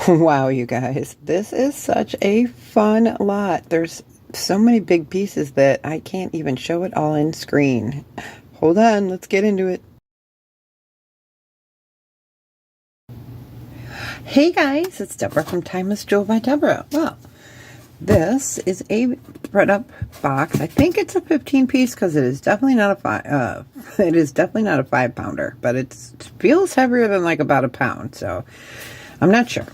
Wow, you guys, this is such a fun lot. There's so many big pieces that I can't even show it all in screen. Hold on, let's get into it. Hey guys, it's Deborah from Timeless Jewel by Deborah. Well, this is a ThredUP box. I think it's a 15 piece because it is definitely not a it is definitely not a 5-pounder, but it feels heavier than like about a pound, so I'm not sure.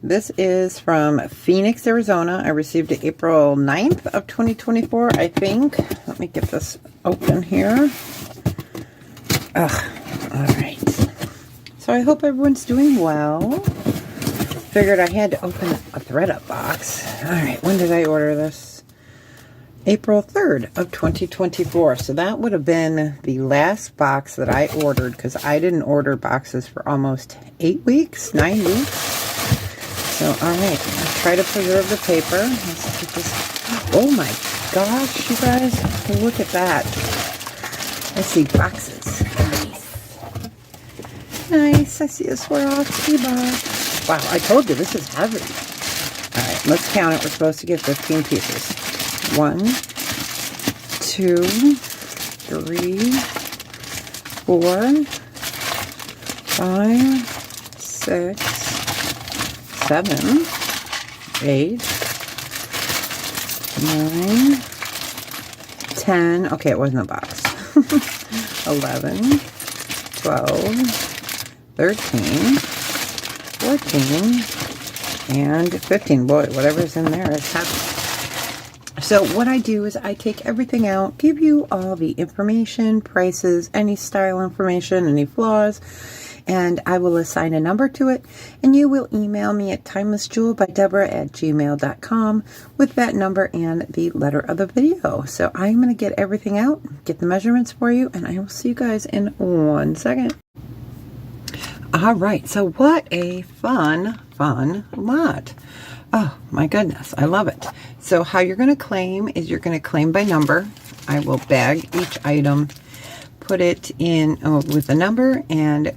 This is from Phoenix, Arizona. I received it April 9th of 2024, I think. Let me get this open here. All right. So I hope everyone's doing well. Figured I had to open a ThredUP box. All right, when did I order this? April 3rd of 2024. So that would have been the last box that I ordered because I didn't order boxes for almost 9 weeks. So, all right, let's try to preserve the paper. Let's get this. Oh my gosh, you guys, look at that. I see boxes. Nice. I see a Swarovski box. Wow, I told you this is heavy. All right, let's count it. We're supposed to get 15 pieces. 1, 2, 3, 4, 5, 6, 7, 8, 9, 10. Okay, it wasn't a box. 11, 12, 13, 14, and 15. Boy, whatever's in there is heavy. So what I do is I take everything out, give you all the information, prices, any style information, any flaws, and I will assign a number to it, and you will email me at timelessjewelbydeborah@gmail.com with that number and the letter of the video. So I'm going to get everything out, get the measurements for you, and I will see you guys in 1 second. All right, so what a fun lot. Oh my goodness, I love it. So how you're going to claim is you're going to claim by number. I will bag each item, put it in with a number, and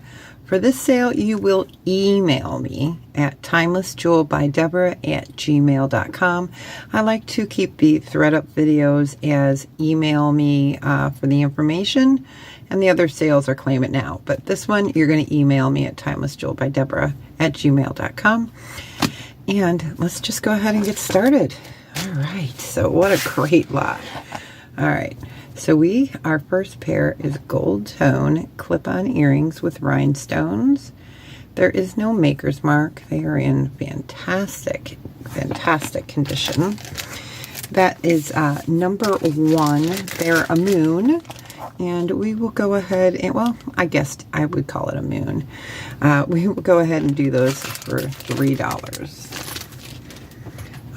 for this sale you will email me at timelessjewelbydeborah@gmail.com. I like to keep the ThredUP videos as email me for the information, and the other sales are claim it now. But this one you're going to email me at timelessjewelbydeborah@gmail.com. And let's just go ahead and get started. All right, so what a great lot. All right, so our first pair is gold tone clip-on earrings with rhinestones. There is no maker's mark. They are in fantastic condition. That is number 1. They're a moon. And we will go ahead and, well, I guess I would call it a moon. We will go ahead and do those for $3.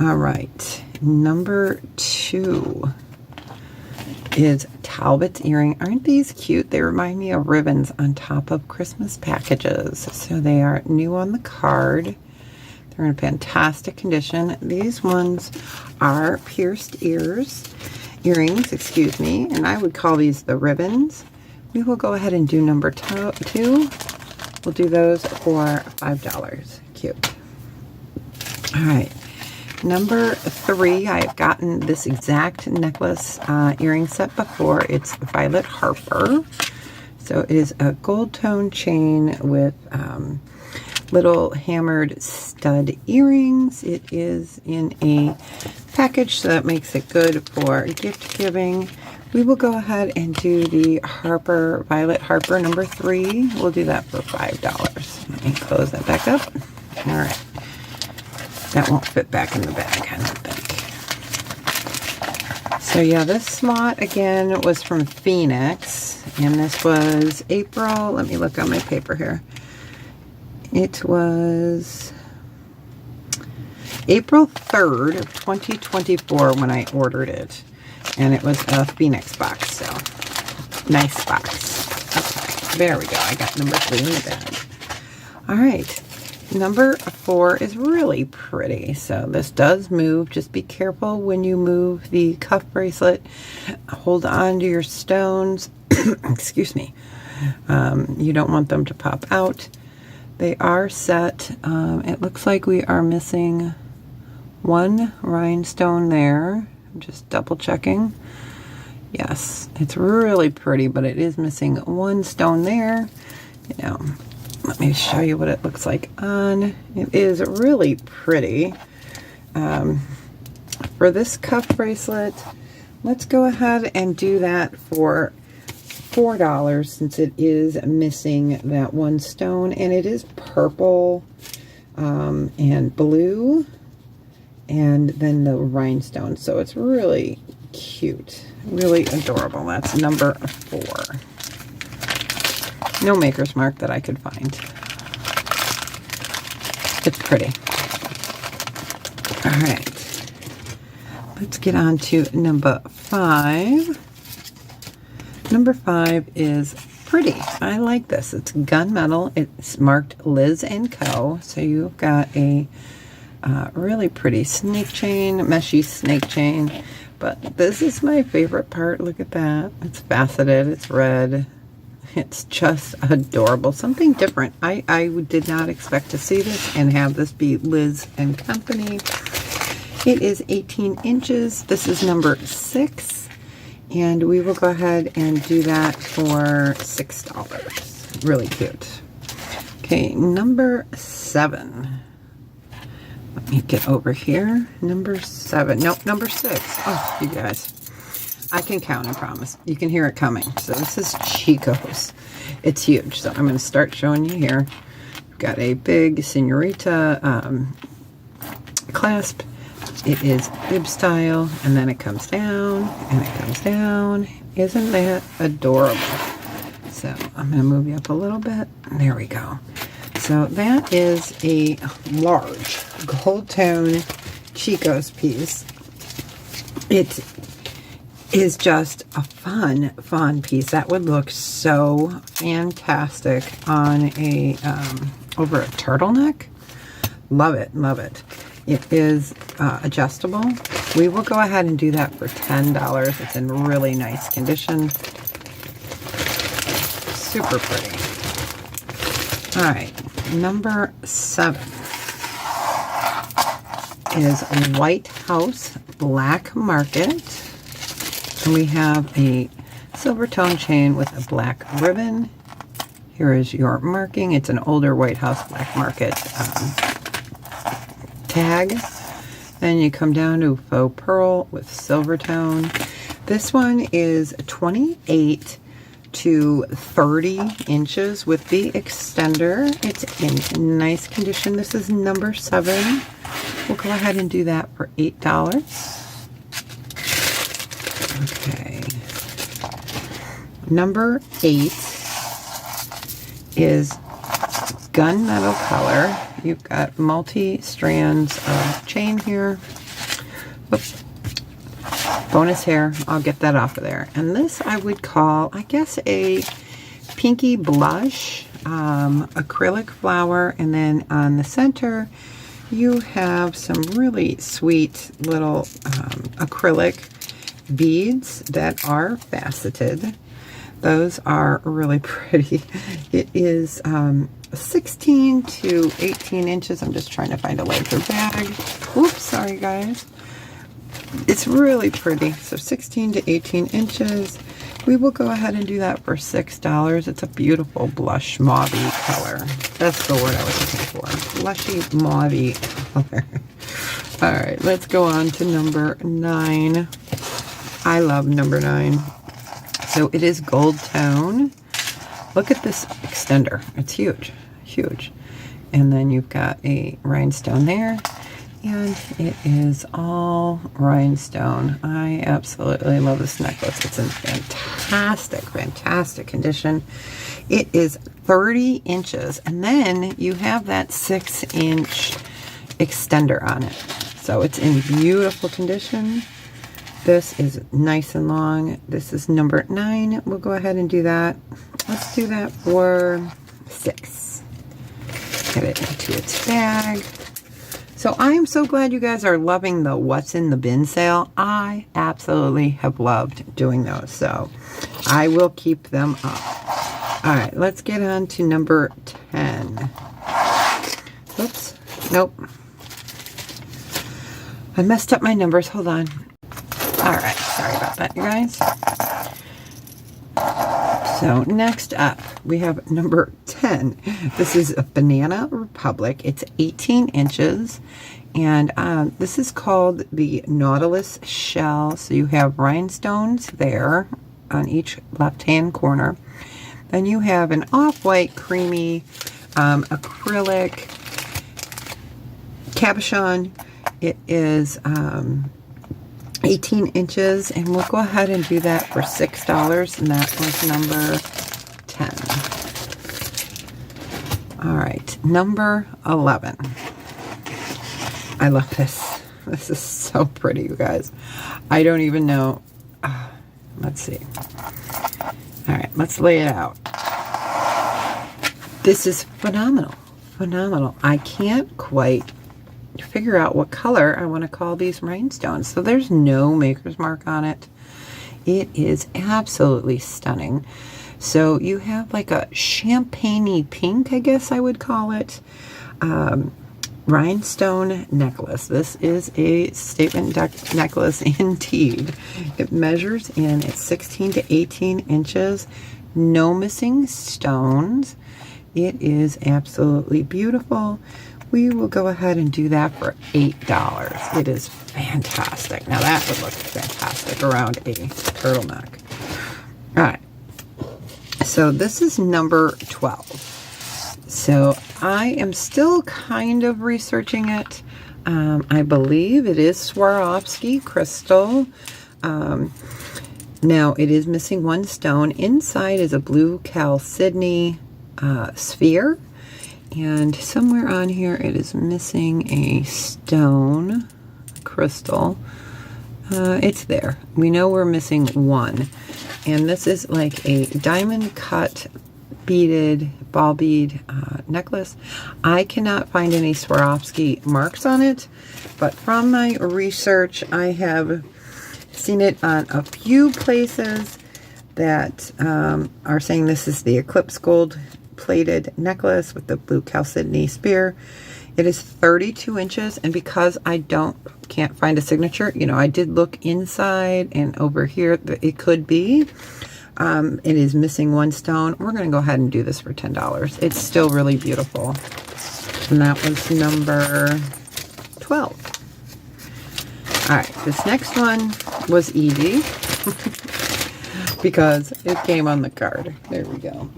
All right, number 2 is Talbot's earring. Aren't these cute? They remind me of ribbons on top of Christmas packages. So they are new on the card. They're in fantastic condition. These ones are pierced earrings, excuse me, and I would call these the ribbons. We will go ahead and do number 2. We'll do those for $5. Cute. All right, number 3, I've gotten this exact necklace earring set before. It's Violet Harper. So it is a gold tone chain with little hammered stud earrings. It is in a package, so that makes it good for gift giving. We will go ahead and do the Violet Harper number 3. We'll do that for $5. Let me close that back up. All right. That won't fit back in the bag, I don't think. So yeah, this lot again was from Phoenix, and this was April. Let me look on my paper here. It was April 3rd of 2024 when I ordered it, and it was a Phoenix box, so nice box. Okay, there we go. I got number 3 in the bag. All right, number 4 is really pretty. So this does move. Just be careful when you move the cuff bracelet. Hold on to your stones. Excuse me. You don't want them to pop out. They are set. It looks like we are missing one rhinestone there. I'm just double checking. Yes, it's really pretty, but it is missing one stone there. You know, let me show you what it looks like on. It is really pretty. For this cuff bracelet, let's go ahead and do that for $4 since it is missing that one stone, and it is purple and blue and then the rhinestone, so it's really cute, really adorable. That's number 4. No maker's mark that I could find. It's pretty. All right, let's get on to number 5. Number 5 is pretty. I like this. It's gunmetal. It's marked Liz & Co. So you've got a really pretty snake chain, meshy snake chain. But this is my favorite part. Look at that. It's faceted. It's red. It's just adorable. Something different. I did not expect to see this and have this be Liz & Company. It is 18 inches. This is number 6. And we will go ahead and do that for $6. Really cute. Okay, number 7. Let me get over here. Number 7. Nope, number 6. Oh, you guys. I can count, I promise. You can hear it coming. So this is Chico's. It's huge. So I'm going to start showing you here. We've got a big senorita clasp. It is bib style, and then it comes down, and it comes down. Isn't that adorable? So I'm going to move you up a little bit. There we go. So that is a large gold tone Chico's piece. It is just a fun piece. That would look so fantastic on a over a turtleneck. Love it, love it. It is adjustable. We will go ahead and do that for $10. It's in really nice condition. Super pretty. All right, number 7 is White House Black Market. And we have a silver tone chain with a black ribbon. Here is your marking. It's an older White House Black Market tag. Then you come down to faux pearl with silver tone. This one is 28 to 30 inches with the extender. It's in nice condition. This is number 7. We'll go ahead and do that for $8. Okay. Number 8 is gunmetal color. You've got multi-strands of chain here. Oops. Bonus hair. I'll get that off of there. And this I would call, I guess, a pinky blush, acrylic flower, and then on the center you have some really sweet little acrylic beads that are faceted. Those are really pretty. It is 16 to 18 inches. I'm just trying to find a larger bag. Oops, sorry guys. It's really pretty. So 16 to 18 inches. We will go ahead and do that for $6. It's a beautiful blush mauve-y color. That's the word I was looking for. Blushy mauve-y color. All right, let's go on to number 9. I love number 9. So it is gold tone. Look at this extender. It's huge, huge. And then you've got a rhinestone there. And it is all rhinestone. I absolutely love this necklace. It's in fantastic, fantastic condition. It is 30 inches. And then you have that 6-inch extender on it. So it's in beautiful condition. This is nice and long. This is number 9. We'll go ahead and do that. Let's do that for $6. Get it into its bag. So I am so glad you guys are loving the What's in the Bin sale. I absolutely have loved doing those. So I will keep them up. All right, let's get on to number 10. Oops, nope. I messed up my numbers, hold on. All right, sorry about that, you guys. So next up, we have number 10. This is a Banana Republic. It's 18 inches. And this is called the Nautilus shell. So you have rhinestones there on each left-hand corner. Then you have an off-white creamy acrylic cabochon. It is 18 inches, and we'll go ahead and do that for $6, and that was number 10. All right, number 11. I love this. This is so pretty, you guys. I don't even know. Let's see. All right, let's lay it out. This is phenomenal. Phenomenal. I can't quite figure out what color I want to call these rhinestones. So there's no maker's mark on it. It is absolutely stunning. So you have like a champagne-y pink, I guess I would call it. Rhinestone necklace. This is a statement necklace indeed. It measures in, it's 16 to 18 inches. No missing stones. It is absolutely beautiful. We will go ahead and do that for $8. It is fantastic. Now that would look fantastic around a turtleneck. All right. So this is number 12. So I am still kind of researching it. I believe it is Swarovski crystal. Now it is missing one stone. Inside is a blue chalcedony sphere. And somewhere on here it is missing a stone crystal. It's there. We know we're missing one. And this is like a diamond cut beaded ball bead necklace. I cannot find any Swarovski marks on it, but from my research I have seen it on a few places that are saying this is the Eclipse gold plated necklace with the blue chalcedony spear. It is 32 inches, and because I can't find a signature, you know, I did look inside and over here, it could be. It is missing one stone. We're going to go ahead and do this for $10. It's still really beautiful. And that was number 12. All right, this next one was easy because it came on the card. There we go.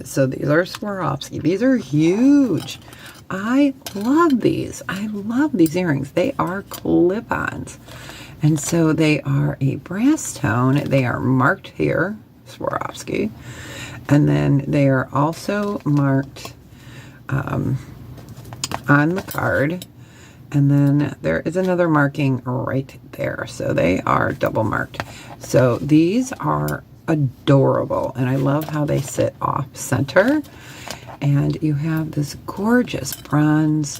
So these are Swarovski. These are huge. I love these. I love these earrings. They are clip-ons. And so they are a brass tone. They are marked here, Swarovski. And then they are also marked on the card. And then there is another marking right there. So they are double marked. So these are adorable, and I love how they sit off center. And you have this gorgeous bronze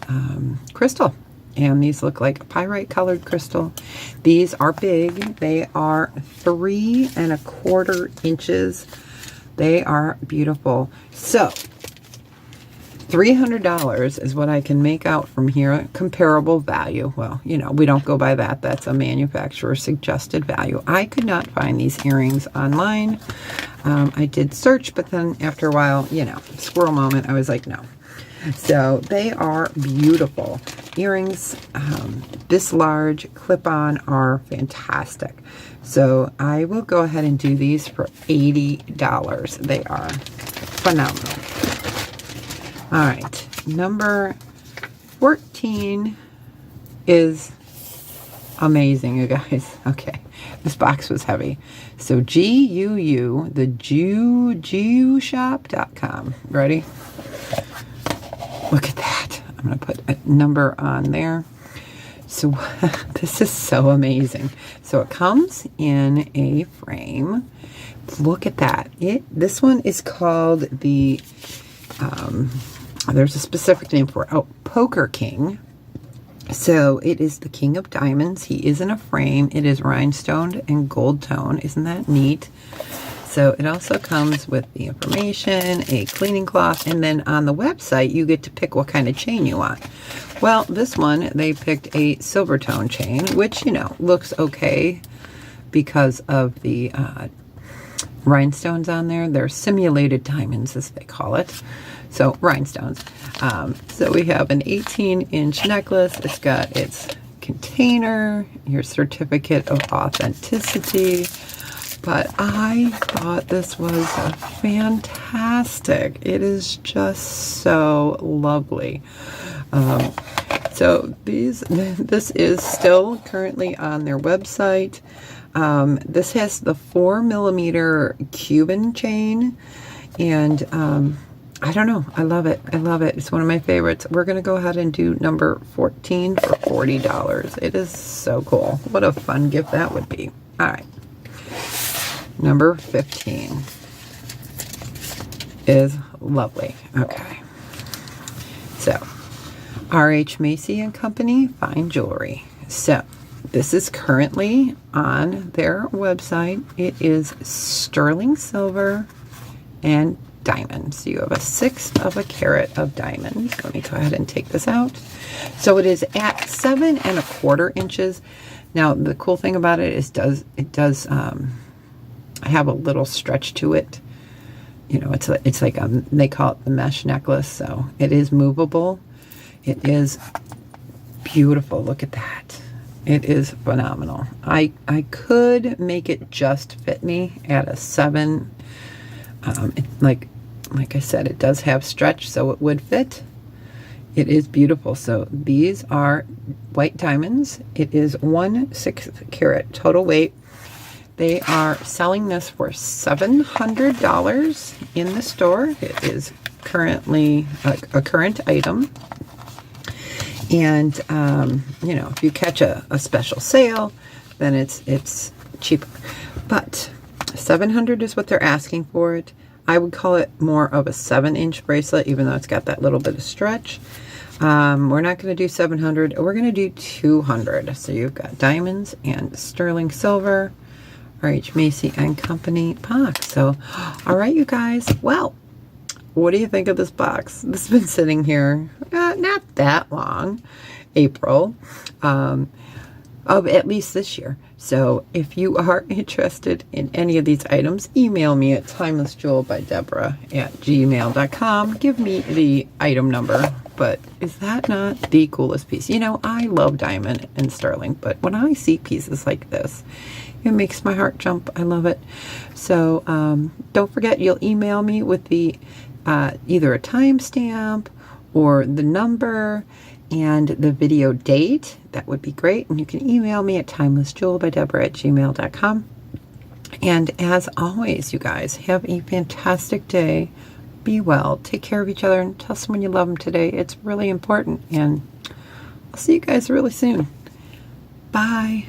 crystal, and these look like a pyrite colored crystal. These are big. They are 3 1/4 inches. They are beautiful. So $300 is what I can make out from here. Comparable value. Well, you know, we don't go by that. That's a manufacturer suggested value. I could not find these earrings online. I did search, but then after a while, you know, squirrel moment, I was like, no. So they are beautiful. Earrings this large, clip-on, are fantastic. So I will go ahead and do these for $80. They are phenomenal. All right, number 14 is amazing, you guys. Okay, this box was heavy. So GUU, the GUshop.com. Ready? Look at that. I'm going to put a number on there. So this is so amazing. So it comes in a frame. Look at that. This one is called the there's a specific name for it. Oh, Poker King. So it is the King of Diamonds. He is in a frame. It is rhinestoned and gold tone. Isn't that neat? So it also comes with the information, a cleaning cloth, and then on the website you get to pick what kind of chain you want. Well, this one, they picked a silver tone chain, which, you know, looks okay because of the rhinestones on there. They're simulated diamonds, as they call it. So rhinestones. So we have an 18-inch necklace. It's got its container, your certificate of authenticity. But I thought this was fantastic. It is just so lovely. So this is still currently on their website. This has the 4mm Cuban chain, and I don't know. I love it. I love it. It's one of my favorites. We're going to go ahead and do number 14 for $40. It is so cool. What a fun gift that would be. All right. Number 15 is lovely. Okay. So, R.H. Macy and Company Fine Jewelry. So, this is currently on their website. It is sterling silver and diamonds. You have a 1/6 of a carat of diamonds. Let me go ahead and take this out. So it is at 7 1/4 inches. Now the cool thing about it is it does have a little stretch to it. You know, it's like they call it the mesh necklace, so it is movable. It is beautiful. Look at that. It is phenomenal. I could make it just fit me at a 7. Like I said, it does have stretch, so it would fit. It is beautiful. So these are white diamonds. It is 1/6 carat total weight. They are selling this for $700 in the store. It is currently a current item. And, you know, if you catch a special sale, then it's cheaper. But $700 is what they're asking for it. I would call it more of a 7-inch bracelet, even though it's got that little bit of stretch. We're not going to do $700. We're going to do $200. So you've got diamonds and sterling silver, R.H. Macy and Company box. So, all right, you guys. Well, what do you think of this box? This has been sitting here not that long, April, of at least this year. So if you are interested in any of these items, email me at timelessjewelbydeborah@gmail.com. Give me the item number. But is that not the coolest piece? You know, I love diamond and sterling, but when I see pieces like this, it makes my heart jump. I love it. So don't forget, you'll email me with the either a timestamp or the number and the video date. That would be great. And you can email me at timelessjewelbydeborah@gmail.com. And as always, you guys, have a fantastic day. Be well. Take care of each other and tell someone you love them today. It's really important. And I'll see you guys really soon. Bye.